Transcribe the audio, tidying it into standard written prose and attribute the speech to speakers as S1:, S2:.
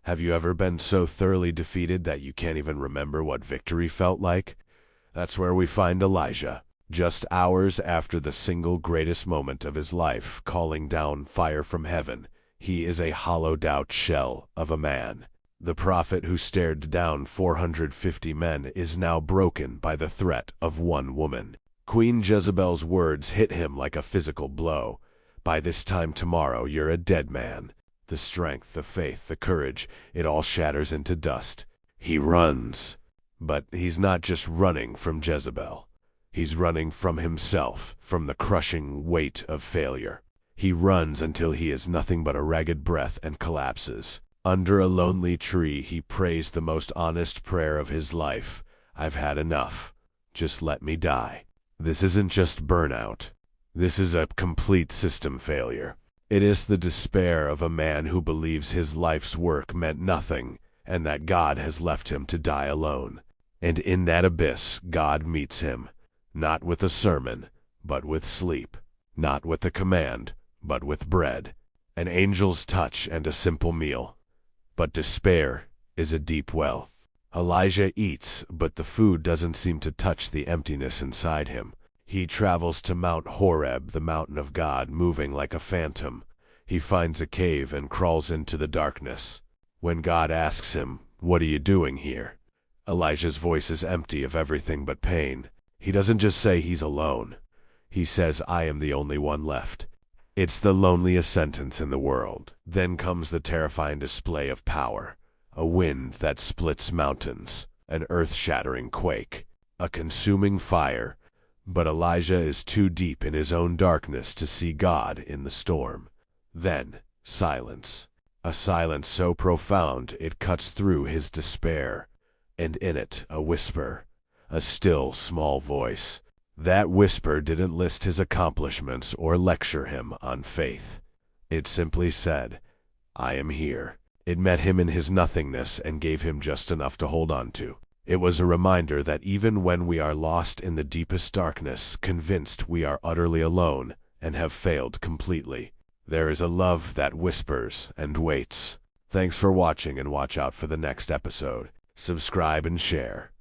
S1: Have you ever been so thoroughly defeated that you can't even remember what victory felt like? That's where we find Elijah, just hours after the single greatest moment of his life, calling down fire from heaven. He is a hollowed-out shell of a man. The prophet who stared down 450 men is now broken by the threat of one woman. Queen Jezebel's words hit him like a physical blow. By this time tomorrow, you're a dead man. The strength, the faith, the courage, it all shatters into dust. He runs. But he's not just running from Jezebel. He's running from himself, from the crushing weight of failure. He runs until he is nothing but a ragged breath and collapses. Under a lonely tree, he prays the most honest prayer of his life. I've had enough. Just let me die. This isn't just burnout. This is a complete system failure. It is the despair of a man who believes his life's work meant nothing and that God has left him to die alone. And in that abyss, God meets him, not with a sermon, but with sleep, not with a command, but with bread, an angel's touch and a simple meal. But despair is a deep well. Elijah eats, but the food doesn't seem to touch the emptiness inside him. He travels to Mount Horeb, the mountain of God, moving like a phantom. He finds a cave and crawls into the darkness. When God asks him, "What are you doing here?" Elijah's voice is empty of everything but pain. He doesn't just say he's alone. He says, "I am the only one left." It's the loneliest sentence in the world. Then comes the terrifying display of power. A wind that splits mountains, an earth-shattering quake, a consuming fire. But Elijah is too deep in his own darkness to see God in the storm. Then, silence. A silence so profound it cuts through his despair. And in it, a whisper, a still, small voice. That whisper didn't list his accomplishments or lecture him on faith. It simply said, "I am here." It met him in his nothingness and gave him just enough to hold on to. It was a reminder that even when we are lost in the deepest darkness, convinced we are utterly alone and have failed completely, there is a love that whispers and waits. Thanks for watching, and watch out for the next episode. Subscribe and share.